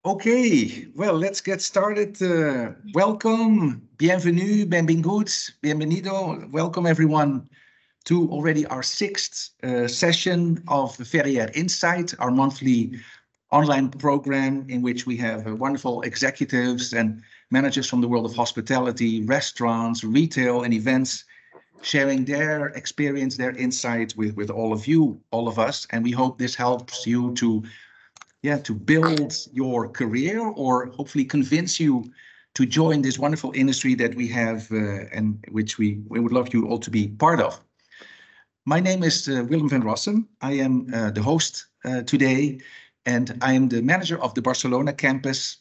Okay, well, let's get started. Welcome, bienvenue, benvinguts, bienvenido. Welcome everyone to already our sixth session of Ferrières Insight, our monthly online program in which we have wonderful executives and managers from the world of hospitality, restaurants, retail, and events sharing their experience, their insights with all of you, all of us. And we hope this helps you to build your career or hopefully convince you to join this wonderful industry that we have and which we would love you all to be part of. My name is Willem van Rossum. I am the host today, and I am the manager of the Barcelona campus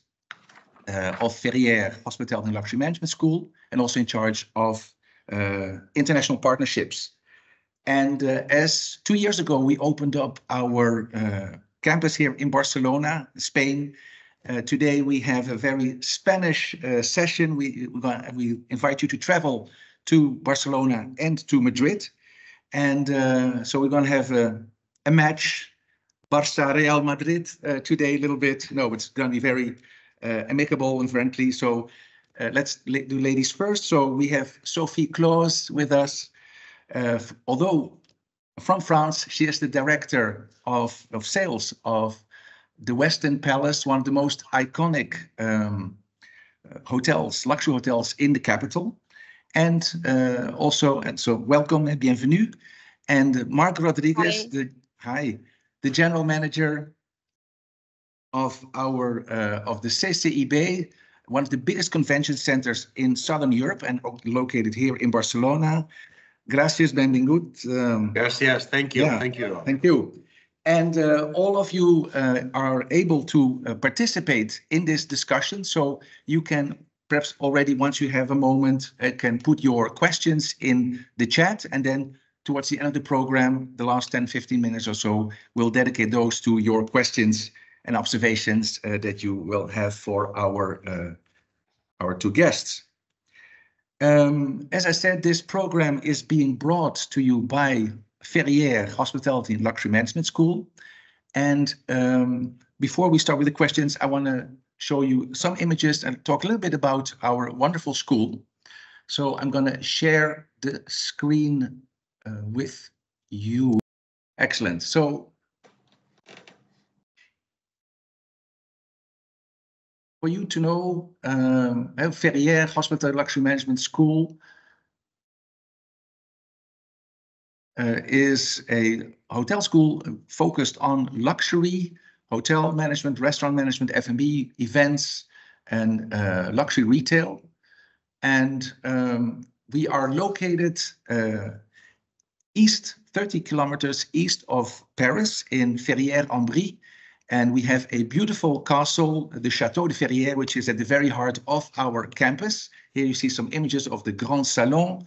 of Ferrières Hospitality and Luxury Management School, and also in charge of international partnerships. And as 2 years ago, we opened up our campus here in Barcelona, Spain. Today we have a very Spanish session. We invite you to travel to Barcelona and to Madrid. And so we're going to have a match, Barça Real Madrid today a little bit. No, it's going to be very amicable and friendly. So let's do ladies first. So we have Sophie Clauze with us. Although from France, she is the director of sales of the Westin Palace, one of the most iconic hotels, luxury hotels in the capital. And so welcome and bienvenue. And Marc Rodriguez, the general manager of the CCIB, one of the biggest convention centers in Southern Europe and located here in Barcelona. Gracias, benvingut. Gracias, thank you, thank you. Thank you. And all of you are able to participate in this discussion, so you can perhaps already, once you have a moment, can put your questions in the chat, and then towards the end of the program, the last 10-15 minutes or so, we'll dedicate those to your questions and observations that you will have for our two guests. As I said, this program is being brought to you by Ferrières Hospitality and Luxury Management School. And before we start with the questions, I want to show you some images and talk a little bit about our wonderful school. So I'm going to share the screen with you. Excellent. So for you to know, Ferrières Hospitality Luxury Management School is a hotel school focused on luxury, hotel management, restaurant management, F&B, events, and luxury retail. And we are located 30 kilometers east of Paris in Ferrières-en-Brie. And we have a beautiful castle, the Château de Ferrières, which is at the very heart of our campus. Here you see some images of the Grand Salon,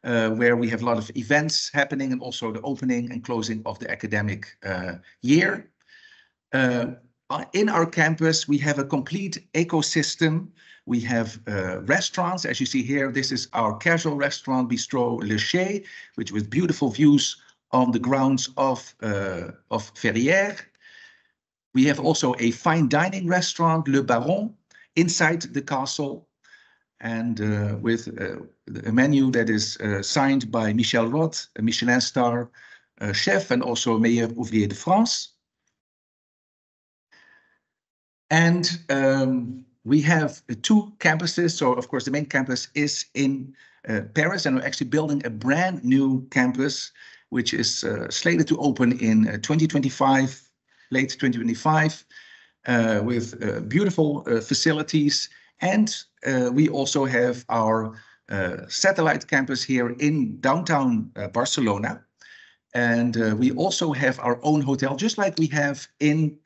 where we have a lot of events happening, and also the opening and closing of the academic year. In our campus, we have a complete ecosystem. We have restaurants, as you see here. This is our casual restaurant, Bistro Le Chez, which with beautiful views on the grounds of Ferrières. We have also a fine dining restaurant, Le Baron, inside the castle, and with a menu that is signed by Michel Roth, a Michelin star chef, and also Meilleur Ouvrier de France. And we have two campuses. So, of course, the main campus is in Paris, and we're actually building a brand new campus, which is slated to open in 2025. Late 2025, with beautiful facilities. And we also have our satellite campus here in downtown Barcelona. And we also have our own hotel, just like we have in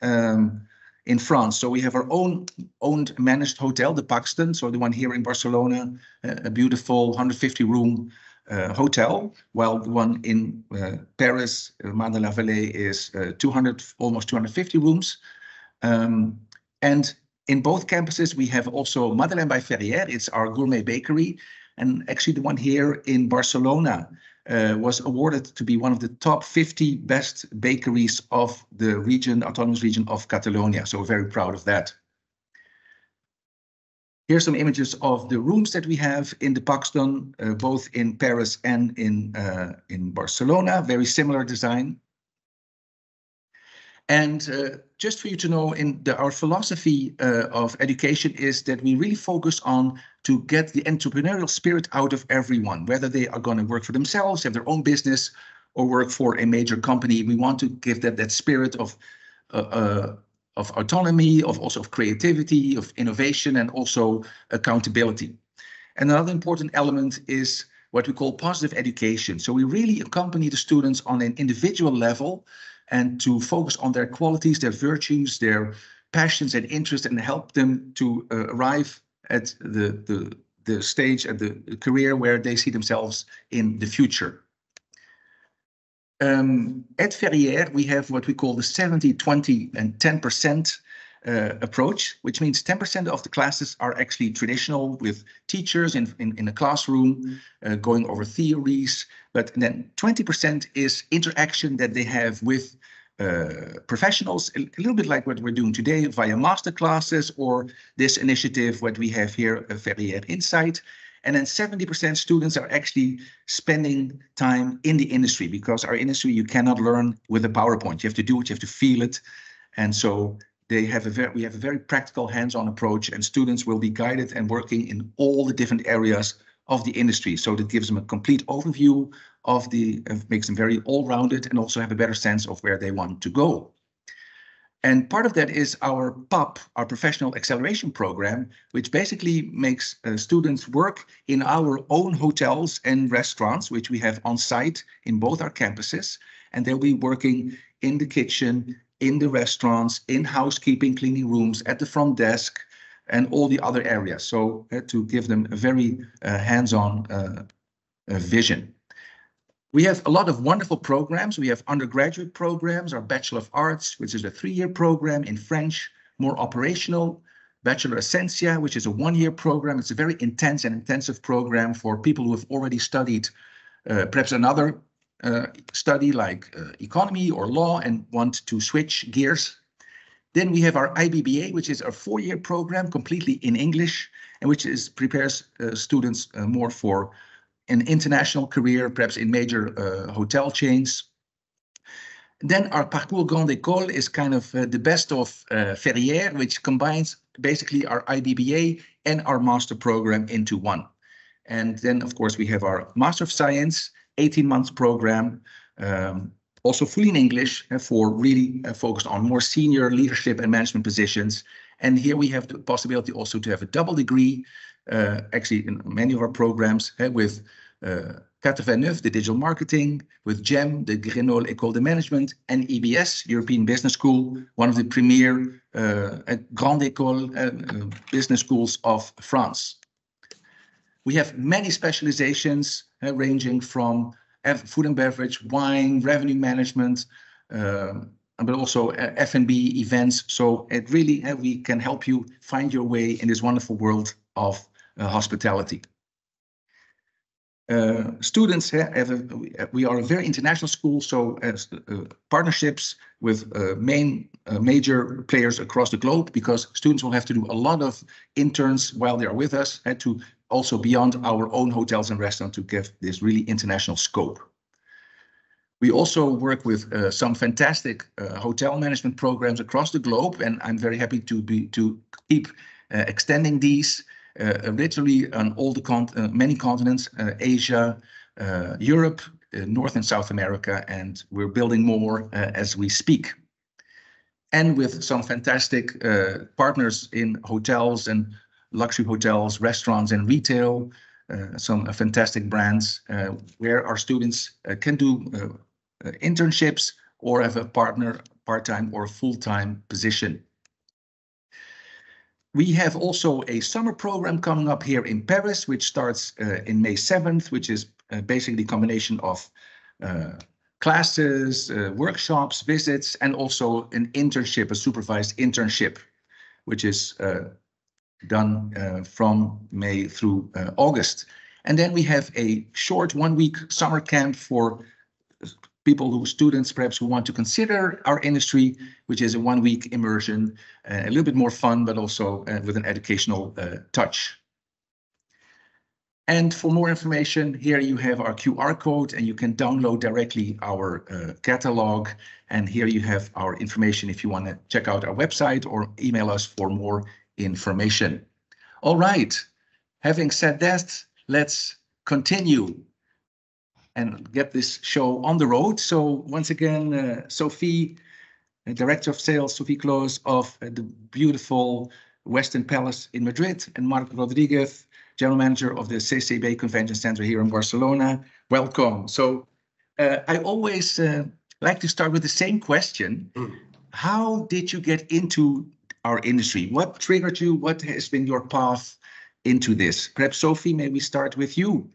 France. So we have our own owned managed hotel, the Paxton, so the one here in Barcelona, a beautiful 150-room hotel, while the one in Paris, Mar de la Vallée, is almost 250 rooms. And in both campuses, we have also Madeleine by Ferrières. It's our gourmet bakery. And actually the one here in Barcelona was awarded to be one of the top 50 best bakeries of the region, autonomous region of Catalonia. So we're very proud of that. Here's some images of the rooms that we have in the Paxton, both in Paris and in Barcelona. Very similar design. And just for you to know, our philosophy of education is that we really focus on to get the entrepreneurial spirit out of everyone, whether they are going to work for themselves, have their own business, or work for a major company. We want to give that spirit of autonomy, also of creativity, of innovation, and also accountability. And another important element is what we call positive education. So we really accompany the students on an individual level and to focus on their qualities, their virtues, their passions and interests, and help them to arrive at the stage, at the career where they see themselves in the future. At Ferrières, we have what we call the 70, 20, and 10% approach, which means 10% of the classes are actually traditional with teachers in a classroom going over theories, but then 20% is interaction that they have with professionals, a little bit like what we're doing today via master classes or this initiative, what we have here, Ferrières Insight. And then 70% students are actually spending time in the industry, because our industry, you cannot learn with a PowerPoint. You have to do it, you have to feel it. And so we have a very practical hands-on approach, and students will be guided and working in all the different areas of the industry. So that gives them a complete overview of makes them very all-rounded and also have a better sense of where they want to go. And part of that is our PAP, our Professional Acceleration Program, which basically makes students work in our own hotels and restaurants, which we have on site in both our campuses. And they'll be working in the kitchen, in the restaurants, in housekeeping, cleaning rooms, at the front desk, and all the other areas. So to give them a very hands-on vision. We have a lot of wonderful programs. We have undergraduate programs, our Bachelor of Arts, which is a 3-year program in French, more operational. Bachelor Essentia, which is a 1-year program. It's a very intense and intensive program for people who have already studied perhaps another study like economy or law and want to switch gears. Then we have our IBBA, which is a 4-year program completely in English, and which prepares students more for an international career, perhaps in major hotel chains. Then our Parcours Grande École is kind of the best of Ferrières, which combines basically our IBBA and our master program into one. And then, of course, we have our Master of Science, 18-month program, also fully in English for really focused on more senior leadership and management positions. And here we have the possibility also to have a double degree, actually in many of our programs, with 429, the digital marketing, with GEM, the Grenoble École de Management, and EBS, European Business School, one of the premier Grande École business schools of France. We have many specializations ranging from food and beverage, wine, revenue management, but also F&B events. So it really, we can help you find your way in this wonderful world of hospitality. Students we are a very international school, so partnerships with major players across the globe, because students will have to do a lot of interns while they are with us, and to also beyond our own hotels and restaurants to give this really international scope. We also work with some fantastic hotel management programs across the globe, and I'm very happy to keep extending these. Literally on all the many continents, Asia, Europe, North and South America, and we're building more as we speak. And with some fantastic partners in hotels and luxury hotels, restaurants and retail, some fantastic brands where our students can do internships or have a partner part-time or full-time position. We have also a summer program coming up here in Paris, which starts in May 7th, which is basically a combination of classes, workshops, visits, and also an internship, a supervised internship, which is done from May through August. And then we have a short 1-week summer camp for students perhaps who want to consider our industry, which is a 1-week immersion, a little bit more fun, but also with an educational touch. And for more information, here you have our QR code, and you can download directly our catalog. And here you have our information if you want to check out our website or email us for more information. All right, having said that, let's continue and get this show on the road. So once again, Sophie, Director of Sales, Sophie Clauze of the beautiful Westin Palace in Madrid, and Marc Rodriguez, General Manager of the CCIB Convention Center here in Barcelona. Welcome. So I always like to start with the same question. How did you get into our industry? What triggered you? What has been your path into this? Perhaps, Sophie, may we start with you?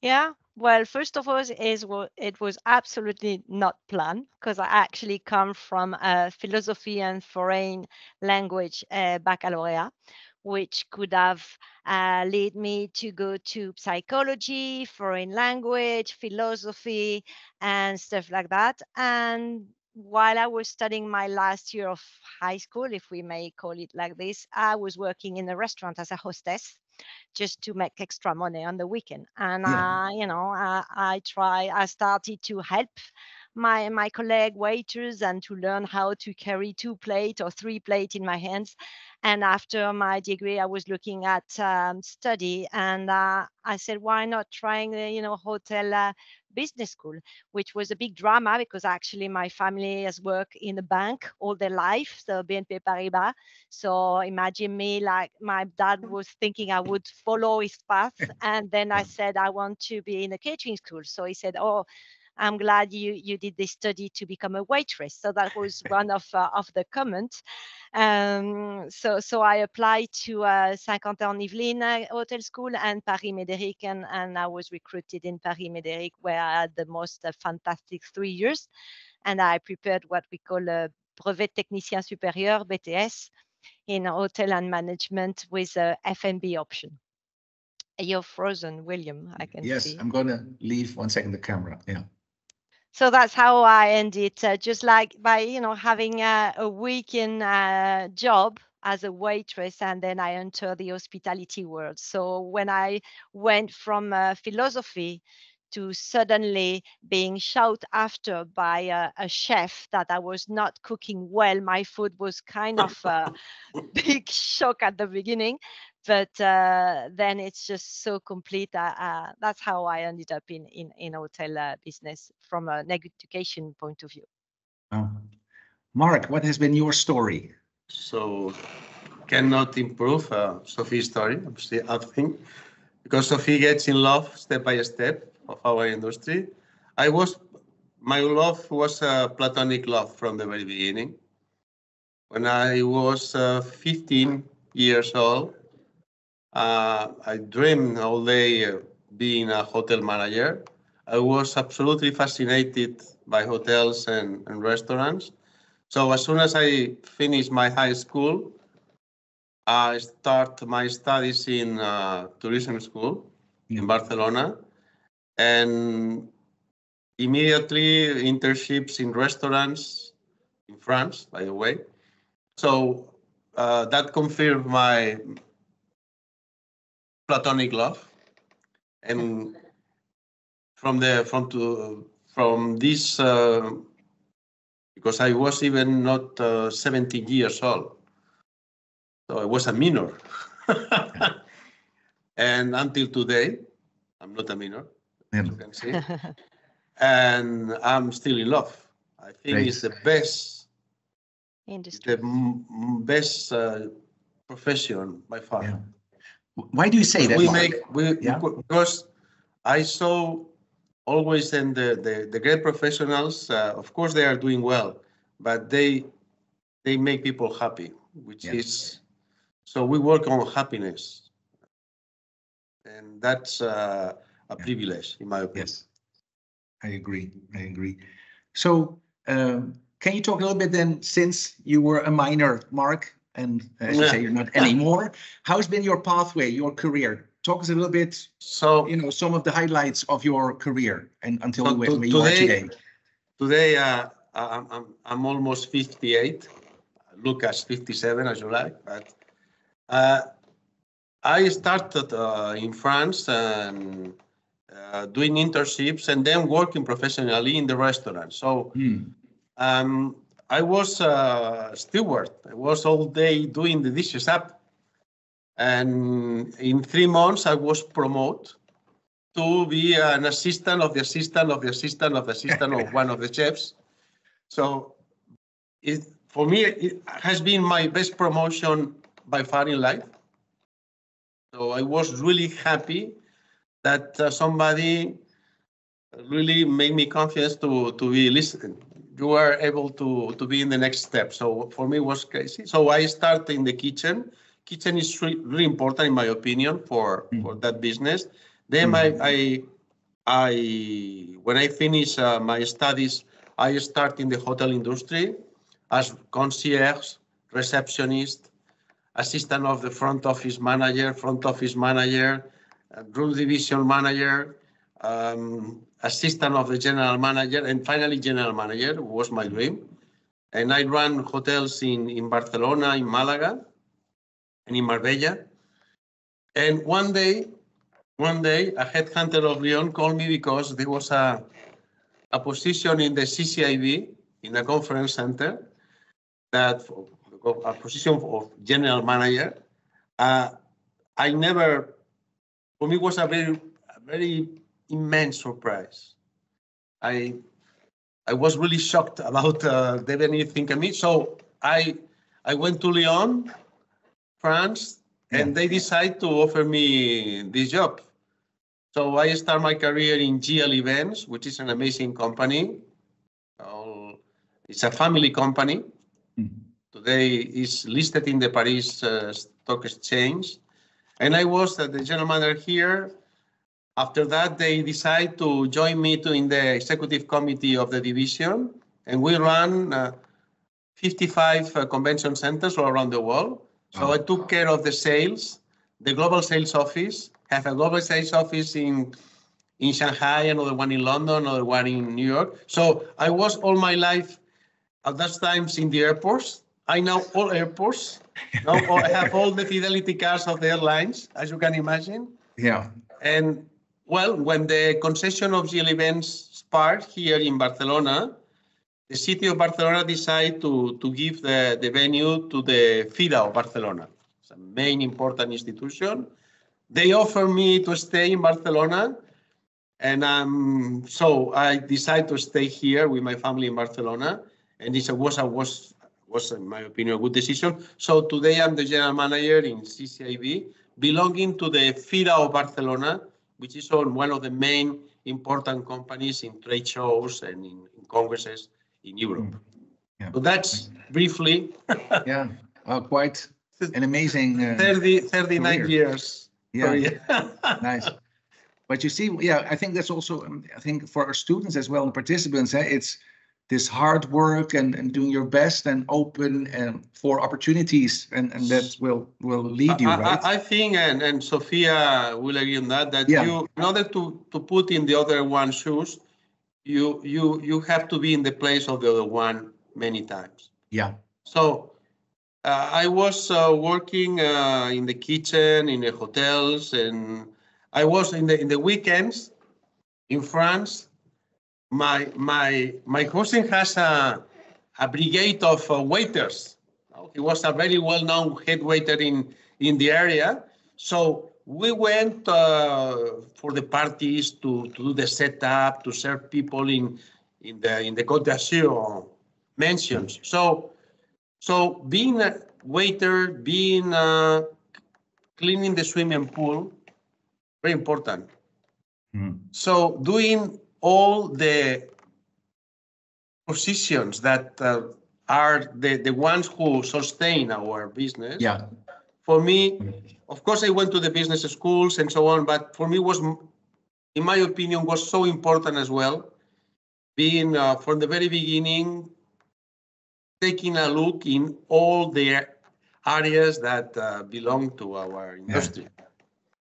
Yeah. Well, first of all, it was absolutely not planned, because I actually come from a philosophy and foreign language baccalaureate, which could have led me to go to psychology, foreign language, philosophy, and stuff like that. And while I was studying my last year of high school, if we may call it like this, I was working in a restaurant as a hostess, just to make extra money on the weekend. And I started to help my colleague waiters and to learn how to carry 2 plate or 3 plate in my hands. And after my degree, I was looking at study, and I said, why not trying the hotel business school, which was a big drama, because actually my family has worked in a bank all their life, so BNP Paribas. So imagine me, like my dad was thinking I would follow his path. And then I said, I want to be in a catering school. So he said, oh, I'm glad you did this study to become a waitress. So that was one of the comments. So I applied to Saint-Quentin-en-Yvelines Hotel School and Paris-Médéric, and I was recruited in Paris-Médéric, where I had the most fantastic 3 years. And I prepared what we call a Brevet Technicien Supérieur, BTS, in hotel and management with a F&B option. You're frozen, William, I can see. Yes, I'm going to leave 1 second the camera. Yeah. So that's how I ended, just like by, having a weekend job as a waitress, and then I entered the hospitality world. So when I went from philosophy to suddenly being shouted after by a chef that I was not cooking well, my food was kind of a big shock at the beginning. But then it's just so complete. That's how I ended up in hotel business from an education point of view. Marc, what has been your story? So cannot improve Sophie's story, I think, because Sophie gets in love step by step of our industry. My love was a platonic love from the very beginning. When I was 15 years old, I dreamed all day being a hotel manager. I was absolutely fascinated by hotels and restaurants. So as soon as I finished my high school, I started my studies in tourism school in Barcelona, and immediately internships in restaurants in France, by the way. So that confirmed my platonic love, and from this, because I was even not 17 years old, so I was a minor, and until today, I'm not a minor, as you can see, and I'm still in love. I think it's the best industry, the best profession by far. Yeah. Why do you say that? Because I saw always in the great professionals, of course they are doing well, but they make people happy, which is, so we work on happiness, and that's a privilege in my opinion. Yes, I agree. So can you talk a little bit then, since you were a minor, Marc, and as you say, you're not anymore, how's been your pathway, your career? Talk us a little bit, so some of the highlights of your career and until where you are today. today I'm almost 58. Lucas 57, as you like. But I started in France and doing internships and then working professionally in the restaurant. So I was a steward. I was all day doing the dishes up. And in 3 months, I was promoted to be an assistant of the assistant of the assistant of the assistant of one of the chefs. So for me, it has been my best promotion by far in life. So I was really happy that somebody really made me confidence to be listening. You are able to be in the next step. So for me, it was crazy. So I started in the kitchen. Kitchen is really important, in my opinion, for that business. Then when I finish my studies, I start in the hotel industry as concierge, receptionist, assistant of the front office manager, room division manager, assistant of the general manager, and finally general manager was my dream. And I ran hotels in Barcelona, in Malaga, and in Marbella. And one day, a headhunter of Lyon called me because there was a position in the CCIB in a conference center, that a position of general manager. For me, it was a very immense surprise. I was really shocked about they didn't think of me. So I went to Lyon, France, and they decided to offer me this job. So I started my career in GL Events, which is an amazing company. It's a family company. Today it's listed in the Paris Stock Exchange. And I was the general manager here. After that, they decided to join me in the executive committee of the division. And we run 55 convention centers all around the world. So I took care of the sales, the global sales office, have a global sales office in Shanghai, another one in London, another one in New York. So I was all my life at that times in the airports. I know all airports. Now I have all the fidelity cards of the airlines, as you can imagine. Yeah. And well, when the concession of GL Events expired here in Barcelona, the city of Barcelona decided to give the venue to the FIRA of Barcelona. It's a main important institution. They offered me to stay in Barcelona, and so I decided to stay here with my family in Barcelona, and it was in my opinion, a good decision. So today I'm the general manager in CCIB, belonging to the FIRA of Barcelona, which is one of the main important companies in trade shows and in congresses in Europe. Yeah. So that's briefly. Yeah, quite an amazing 39 career. Years. Yeah, nice. But you see, yeah, I think that's also, I think for our students as well, and participants, it's this hard work and doing your best and open for opportunities, and that will lead you, right? I think, and Sophia will agree on that you, in order to put in the other one's shoes, you have to be in the place of the other one many times. Yeah. So I was working in the kitchen, in the hotels, and I was in the weekends in France. My cousin has a brigade of waiters. He was a very well-known head waiter in the area. So we went for the parties to do the setup, to serve people in the Côte d'Azur mansions. So being a waiter, being cleaning the swimming pool, very important. So doing all the positions that are the ones who sustain our business. Yeah. For me, of course, I went to the business schools and so on, but for me was, in my opinion, was so important as well, being from the very beginning, taking a look in all the areas that belong to our industry.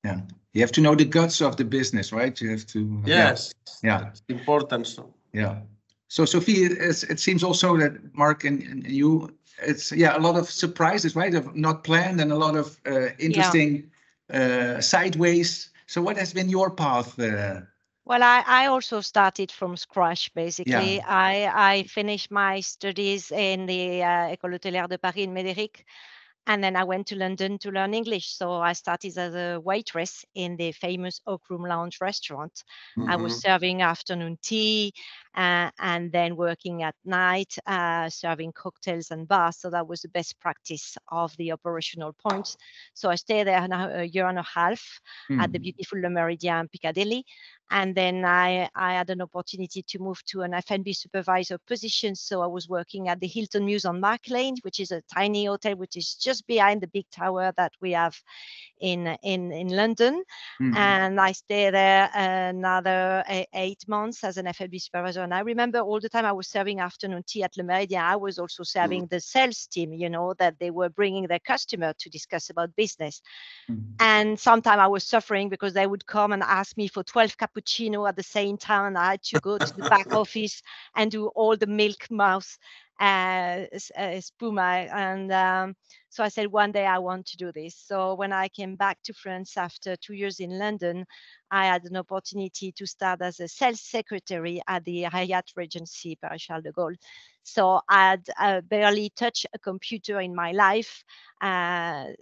Yeah. You have to know the guts of the business, right? You have to. Yes. Yeah. It's important. So. Yeah. So Sophie, it seems also that Mark and you, it's a lot of surprises, right? Of not planned and a lot of interesting sideways. So what has been your path? Well, I also started from scratch, basically. Yeah. I finished my studies in the École hôtelière de Paris in Médéric, and then I went to London to learn English. So I started as a waitress in the famous Oak Room Lounge restaurant. I was serving afternoon tea and then working at night, serving cocktails and bars. So that was the best practice of the operational points. So I stayed there now a year and a half at the beautiful Le Méridien Piccadilly. And then I had an opportunity to move to an F&B supervisor position. So I was working at the Hilton Mews on Mark Lane, which is a tiny hotel, which is just behind the big tower that we have in London. And I stayed there another 8 months as an F&B supervisor. And I remember all the time I was serving afternoon tea at Le Méridien. I was also serving the sales team, you know, that they were bringing their customer to discuss about business. And sometimes I was suffering because they would come and ask me for 12 cappuccino at the same time, and I had to go to the back office and do all the milk mouth spuma. And so I said, one day I want to do this. So when I came back to France after 2 years in London, I had an opportunity to start as a sales secretary at the Hyatt Regency Paris Charles de Gaulle. So I had barely touched a computer in my life. I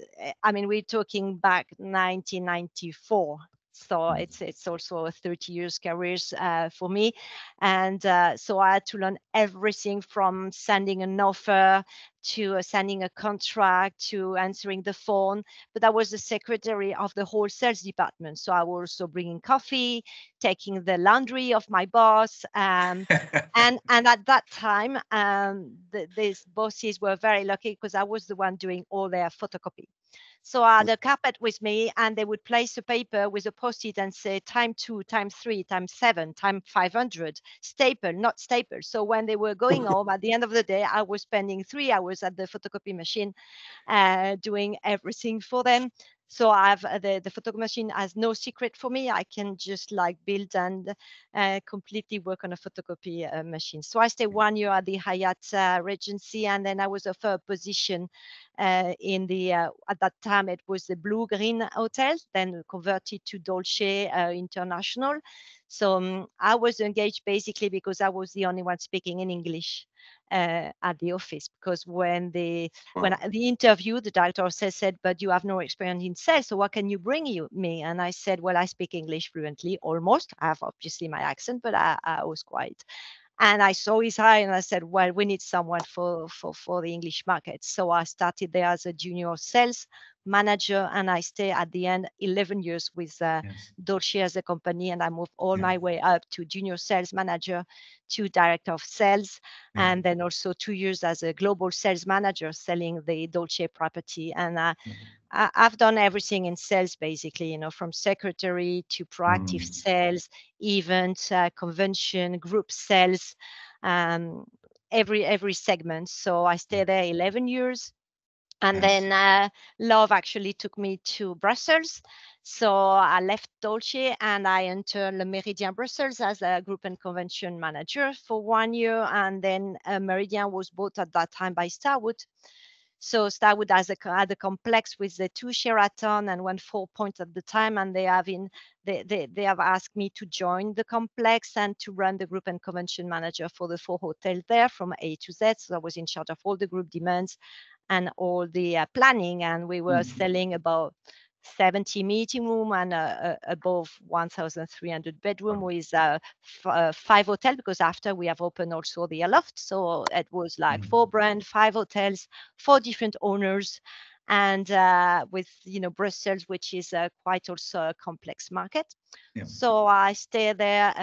mean, we're talking back 1994. So it's also a 30 years careers for me. And so I had to learn everything from sending an offer to sending a contract to answering the phone. But I was the secretary of the whole sales department. So I was also bringing coffee, taking the laundry of my boss. And at that time, these bosses were very lucky because I was the one doing all their photocopy. So I had a carpet with me, and they would place a paper with a post-it and say time 2, time 3, time 7, time 500, staple, not staple. So when they were going home at the end of the day, I was spending 3 hours at the photocopy machine doing everything for them. So I have the photocopy machine has no secret for me. I can just like build and completely work on a photocopy machine. So I stayed 1 year at the Hyatt Regency, and then I was offered a position in the at that time it was the Blue Green Hotel, then converted to Dolce International. So I was engaged basically because I was the only one speaking in English at the office, because when the interview, the director of sales said, but you have no experience in sales, so what can you bring me? And I said, well, I speak English fluently, almost. I have obviously my accent, but I was quite. And I saw his eye and I said, well, we need someone for the English market. So I started there as a junior sales manager, and I stayed at the end 11 years with Dolce as a company, and I moved all my way up to junior sales manager to director of sales, and then also 2 years as a global sales manager selling the Dolce property. And I've done everything in sales, basically, you know, from secretary to proactive sales, event, convention, group sales, every segment. So I stayed there 11 years. And then love actually took me to Brussels. So I left Dolce and I entered Le Méridien Brussels as a group and convention manager for 1 year. And then Méridien was bought at that time by Starwood. So Starwood had a complex with the 2 Sheraton and 1 Four Points at the time, and they have asked me to join the complex and to run the group and convention manager for the 4 hotels there from A to Z. So I was in charge of all the group demands and all the planning, and we were selling about 70 meeting room and above 1,300 bedroom with 5 hotels, because after we have opened also the loft. So it was like 4 brands, 5 hotels, 4 different owners, and with, you know, Brussels, which is quite also a complex market. So I stayed there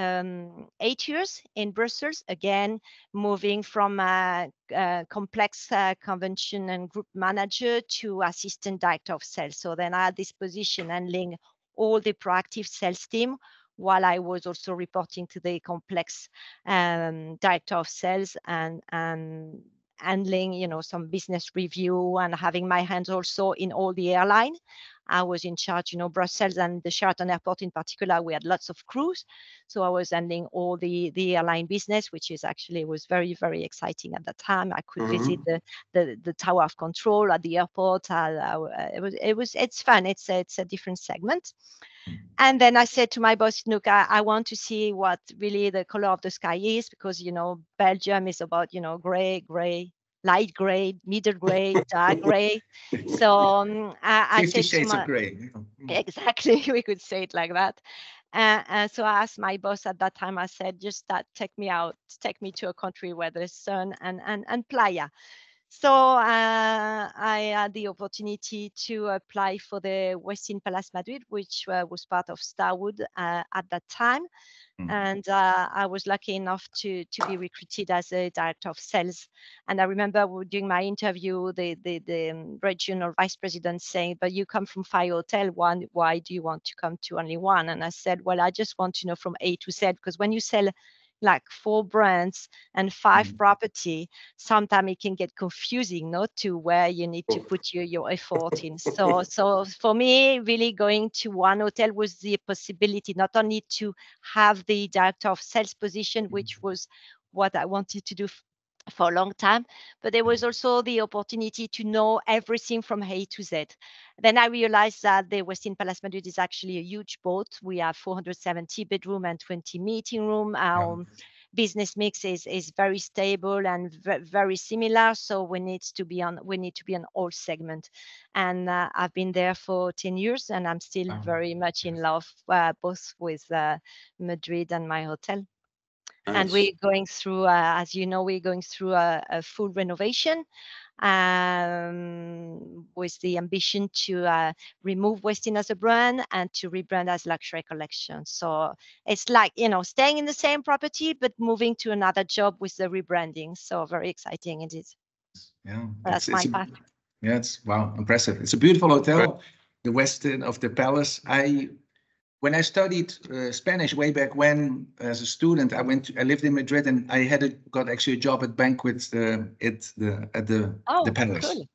8 years in Brussels, again, moving from complex convention and group manager to assistant director of sales. So then I had this position handling all the proactive sales team, while I was also reporting to the complex director of sales and handling, you know, some business review and having my hands also in all the airline. I was in charge, Brussels and the Sheraton Airport in particular. We had lots of crews, so I was handling all the airline business, which was very, very exciting at that time. I could visit the tower of control at the airport. It's fun. It's a different segment. And then I said to my boss, look, I want to see what really the color of the sky is, because, Belgium is about, gray, light gray, middle gray, dark gray. So I 50 said shades of gray. Exactly, we could say it like that. So I asked my boss at that time, I said, just take me out, take me to a country where there's sun and playa. So I had the opportunity to apply for the Westin Palace Madrid, which was part of Starwood at that time. And I was lucky enough to be recruited as a director of sales. And I remember during my interview, the regional vice president saying, but you come from 5 hotels, why do you want to come to only one? And I said, well, I just want to know from A to Z, because when you sell like 4 brands and 5 property, sometimes it can get confusing, not to where you need to put your effort in. So for me, really going to one hotel was the possibility not only to have the director of sales position, which was what I wanted to do for a long time, but there was also the opportunity to know everything from A to Z. Then I realized that the Westin Palace Madrid is actually a huge boat. We have 470 bedroom and 20 meeting room. Our business mix is very stable and very similar. So we need to be on all segment. And I've been there for 10 years, and I'm still very much in love both with Madrid and my hotel. Nice. And we're going through, as you know, a full renovation with the ambition to remove Westin as a brand and to rebrand as Luxury Collection. So it's like, staying in the same property, but moving to another job with the rebranding. So very exciting it is. Yeah, that's my path. Yeah, it's impressive. It's a beautiful hotel, the Westin of the Palace. When I studied Spanish way back when, as a student, I lived in Madrid, and I got actually a job at banquets at the Palace, cool.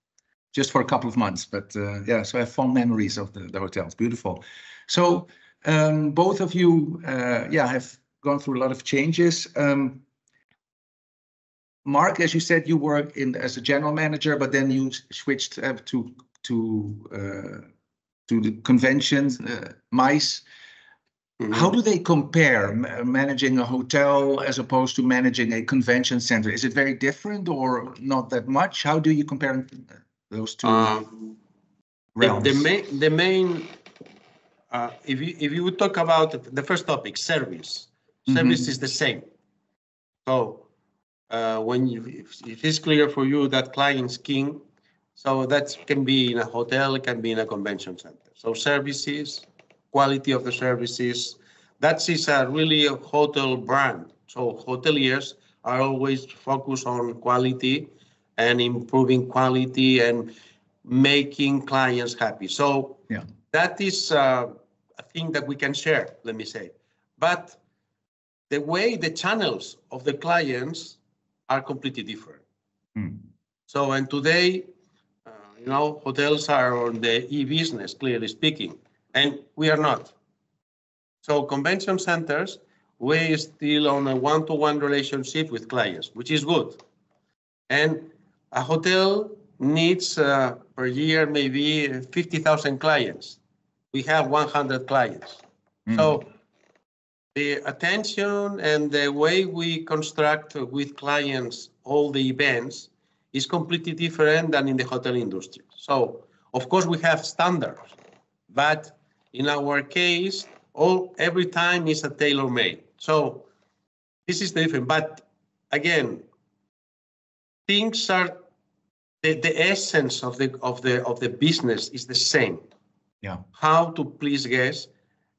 Just for a couple of months. But yeah, so I have fond memories of the hotel. It's beautiful. So both of you, have gone through a lot of changes. Marc, as you said, you work as a general manager, but then you switched to the conventions, MICE. How do they compare managing a hotel as opposed to managing a convention center? Is it very different or not that much? How do you compare those two realms? The main if you would talk about the first topic, service is the same. So if it's clear for you that client's king, so that can be in a hotel, it can be in a convention center. So services, quality of the services, that is really a hotel brand. So hoteliers are always focused on quality and improving quality and making clients happy. So that is a thing that we can share, let me say. But the way the channels of the clients are completely different. So, and today, hotels are on the e-business, clearly speaking, and we are not. So convention centers, we're still on a one-to-one relationship with clients, which is good. And a hotel needs per year maybe 50,000 clients. We have 100 clients. So the attention and the way we construct with clients all the events is completely different than in the hotel industry. So, of course, we have standards, but in our case, every time is a tailor-made. So this is different. But again, things are the essence of the business is the same. Yeah. How to please guests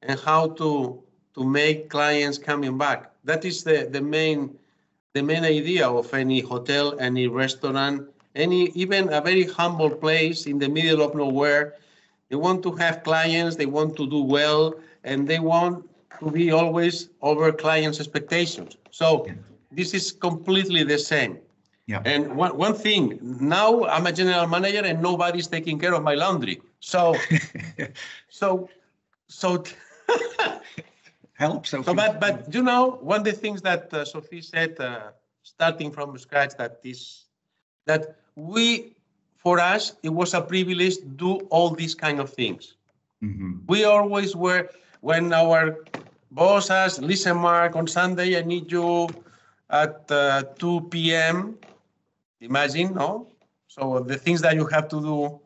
and how to make clients coming back. That is the main idea of any hotel, any restaurant, even a very humble place in the middle of nowhere. They want to have clients, they want to do well, and they want to be always over clients' expectations. So this is completely the same. Yeah. And one thing, now I'm a general manager and nobody's taking care of my laundry. So, so help, Sophie. So, but you know, one of the things that Sophie said, starting from scratch, that for us, it was a privilege to do all these kind of things. Mm-hmm. We always were, when our boss asked, listen, Mark, on Sunday, I need you at 2 p.m. Imagine, no? So the things that you have to do,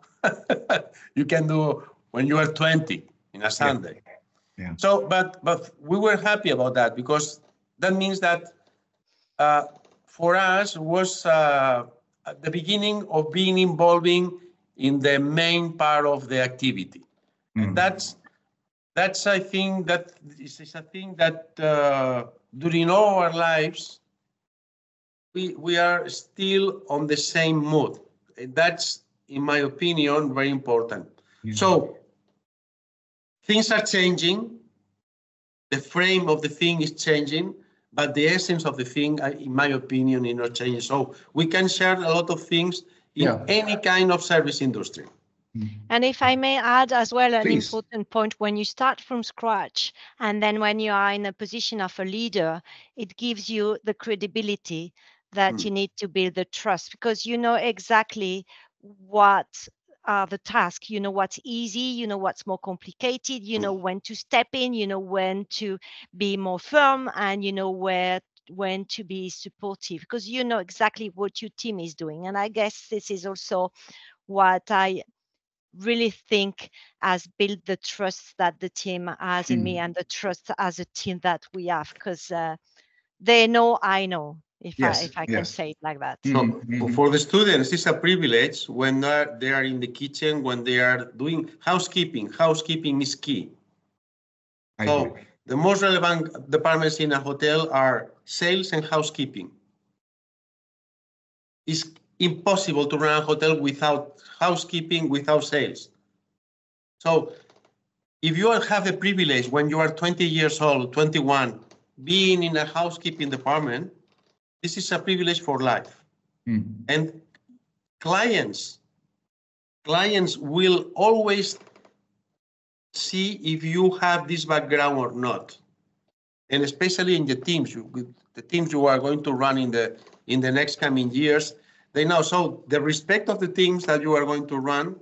you can do when you are 20 in a Sunday. Yeah. So, but we were happy about that, because that means that for us was the beginning of being involving in the main part of the activity. And that's I think that is a thing that during all our lives we are still on the same mood. That's, in my opinion, very important. Yeah. So things are changing. The frame of the thing is changing, but the essence of the thing, in my opinion, is not changing. So we can share a lot of things in any kind of service industry. And if I may add as well, an Please. important point, when you start from scratch, and then when you are in a position of a leader, it gives you the credibility that you need to build the trust, because you know exactly what are the tasks, you know what's easy, you know what's more complicated, you know when to step in, you know when to be more firm, and you know when to be supportive, because you know exactly what your team is doing. And I guess this is also what I really think has built the trust that the team has in me, and the trust as a team that we have, because they know I know, if I can say it like that. So for the students, it's a privilege when they are in the kitchen, when they are doing housekeeping. Housekeeping is key. So the most relevant departments in a hotel are sales and housekeeping. It's impossible to run a hotel without housekeeping, without sales. So if you have the privilege when you are 20 years old, 21, being in a housekeeping department, this is a privilege for life. And clients will always see if you have this background or not. And especially in the teams you are going to run in the next coming years, they know. So the respect of the teams that you are going to run,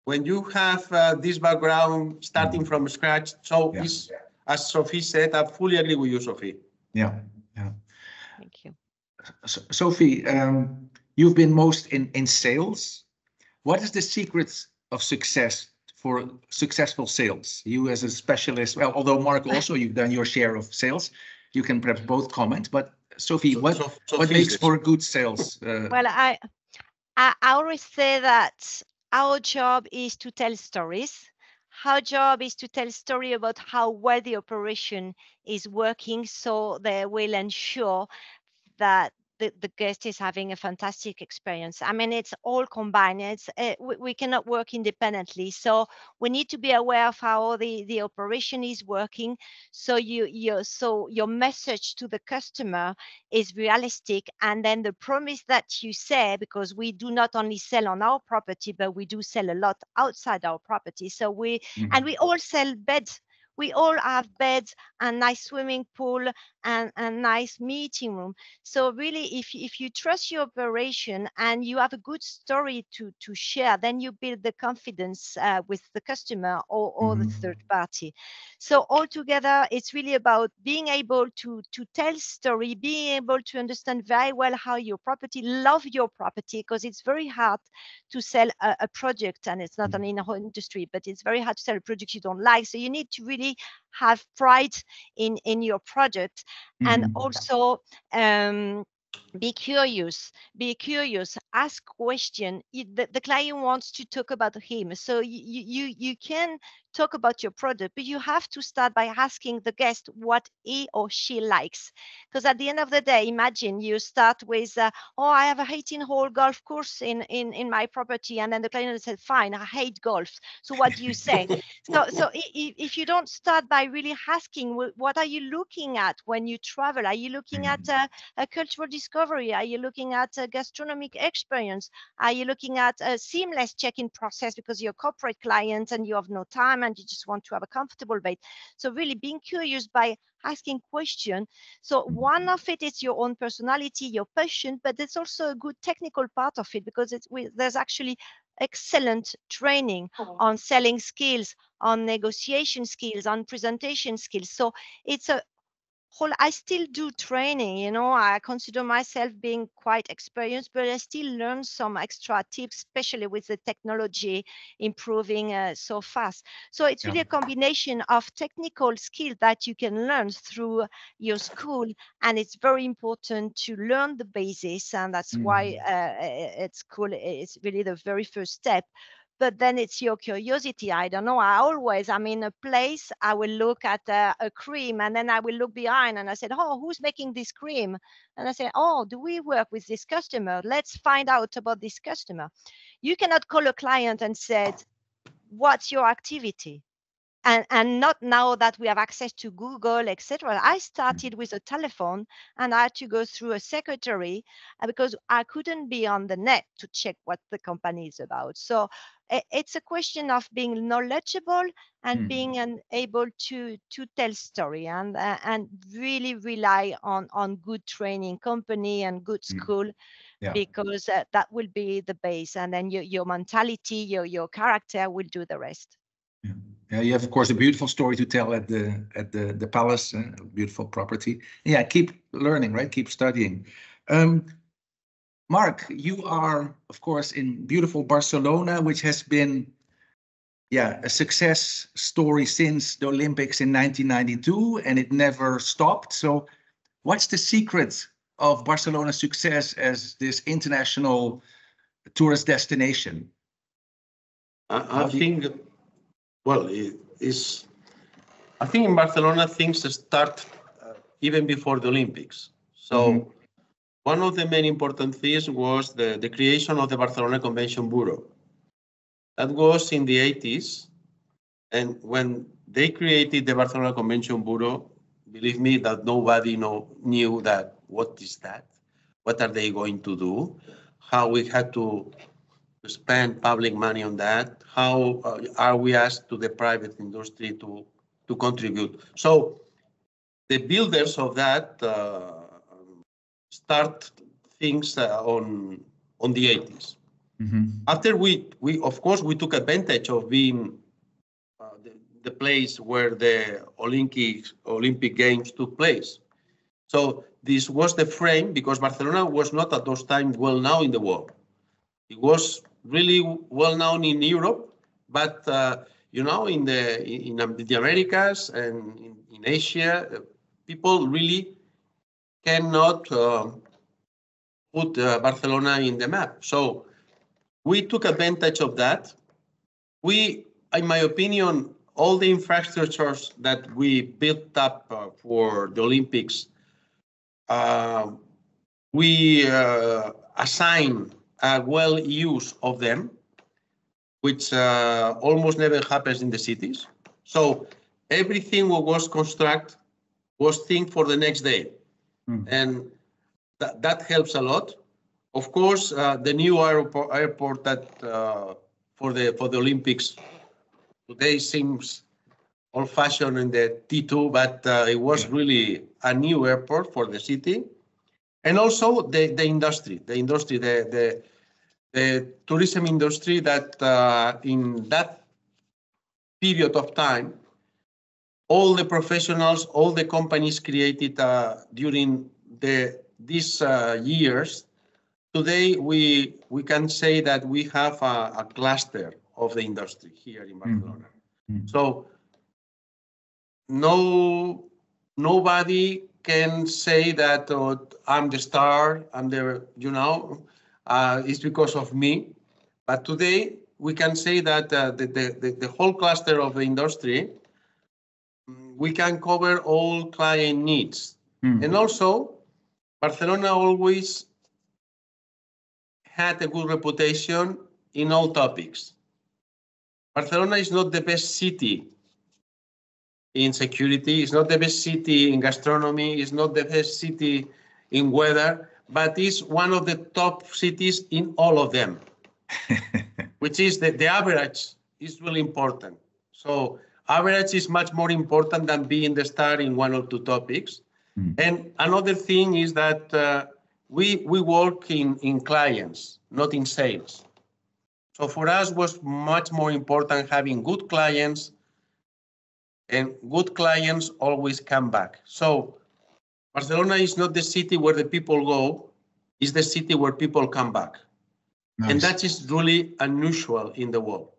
when you have this background starting from scratch, so it's, as Sophie said, I fully agree with you, Sophie. Yeah. Thank you. Sophie, you've been most in sales. What is the secret of success for successful sales? You as a specialist, well, although Mark also, you've done your share of sales, you can perhaps both comment, but Sophie, what makes for good sales? Well, I always say that our job is to tell stories. Our job is to tell a story about how well the operation is working, so they will ensure that the guest is having a fantastic experience. I mean, it's all combined. We cannot work independently, so we need to be aware of how the operation is working. So your message to the customer is realistic, and then the promise that you say, because we do not only sell on our property, but we do sell a lot outside our property. So we all sell beds. We all have beds and nice swimming pool and nice meeting room. So really, if you trust your operation and you have a good story to share, then you build the confidence with the customer or the third party. So altogether, it's really about being able to tell story, being able to understand very well how your property, love your property, because it's very hard to sell a project, and it's not only in the whole industry, but it's very hard to sell a project you don't like. So you need to really have pride in your project, and also be curious, ask question. The client wants to talk about him, so you can talk about your product, but you have to start by asking the guest what he or she likes. Because at the end of the day, imagine you start with, oh, I have a 18-hole golf course in my property. And then the client said, fine, I hate golf. So what do you say? So if you don't start by really asking, what are you looking at when you travel? Are you looking at a cultural discovery? Are you looking at a gastronomic experience? Are you looking at a seamless check-in process because you're a corporate client and you have no time and you just want to have a comfortable bed? So really being curious by asking questions. So one of it is your own personality, your passion, but it's also a good technical part of it because there's actually excellent training on selling skills, on negotiation skills, on presentation skills. So it's a whole, I still do training, you know, I consider myself being quite experienced, but I still learn some extra tips, especially with the technology improving so fast. So it's really a combination of technical skills that you can learn through your school. And it's very important to learn the basis. And that's why it's cool. It's really the very first step. But then it's your curiosity. I don't know. I'm in a place, I will look at a cream and then I will look behind and I said, oh, who's making this cream? And I said, oh, do we work with this customer? Let's find out about this customer. You cannot call a client and said, what's your activity? And not now that we have access to Google, etc. I started with a telephone and I had to go through a secretary because I couldn't be on the net to check what the company is about. So it's a question of being knowledgeable and being able to tell story and really rely on good training company and good school. Because that will be the base, and then your mentality, your character will do the rest. Yeah, you have, of course, a beautiful story to tell at the palace, a beautiful property. Yeah, keep learning, right? Keep studying. Marc, you are, of course, in beautiful Barcelona, which has been, a success story since the Olympics in 1992, and it never stopped. So what's the secret of Barcelona's success as this international tourist destination? I think... Well, I think in Barcelona things start even before the Olympics. So one of the main important things was the creation of the Barcelona Convention Bureau. That was in the 80s. And when they created the Barcelona Convention Bureau, believe me that nobody knew that. What is that? What are they going to do? How we had to spend public money on that? How are we asked to the private industry to contribute? So the builders of that start things on the 80s. After we of course we took advantage of being the place where the Olympic Games took place. So this was the frame, because Barcelona was not at those times well known in the world. It was really well known in Europe, but in the Americas and in Asia, people really cannot put Barcelona in the map. So we took advantage of that. We, in my opinion, all the infrastructures that we built up for the Olympics, we assign a well use of them, which almost never happens in the cities. So everything what was constructed was think for the next day. And that helps a lot. Of course, the new airport that for the Olympics today seems old-fashioned in the T2, but it was really a new airport for the city. And also the industry, the tourism industry that in that period of time, all the professionals, all the companies created during these years, today we can say that we have a cluster of the industry here in Barcelona. So nobody can say that I'm the star, I'm the, it's because of me. But today we can say that the whole cluster of the industry, we can cover all client needs. And also, Barcelona always had a good reputation in all topics. Barcelona is not the best city in security, it's not the best city in gastronomy, it's not the best city in weather, but it's one of the top cities in all of them, which is the average is really important. So average is much more important than being the star in one or two topics. And another thing is that we work in clients, not in sales. So for us was much more important having good clients, and good clients always come back. So Barcelona is not the city where the people go, it's the city where people come back. Nice. And that is really unusual in the world.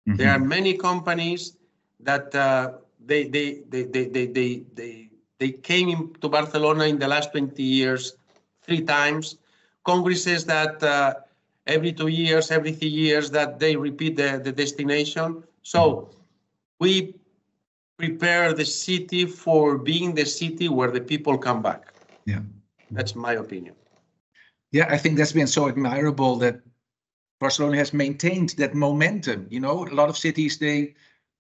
There are many companies that they came to Barcelona in the last 20 years 3 times. Congresses that every 2 years, every 3 years that they repeat the destination. So we prepare the city for being the city where the people come back. Yeah, that's my opinion. Yeah, I think that's been so admirable that Barcelona has maintained that momentum. You know, a lot of cities, they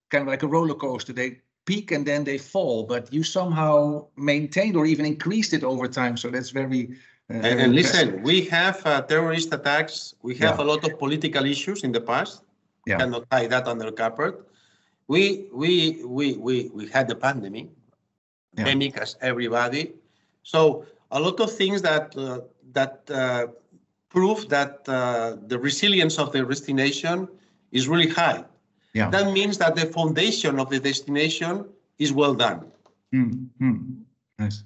kind of like a roller coaster, they peak and then they fall, but you somehow maintained or even increased it over time. So that's very and listen, we have terrorist attacks. We have a lot of political issues in the past. We cannot tie that under the carpet. We had the pandemic as everybody. So a lot of things that prove that the resilience of the destination is really high. Yeah. That means that the foundation of the destination is well done. Nice.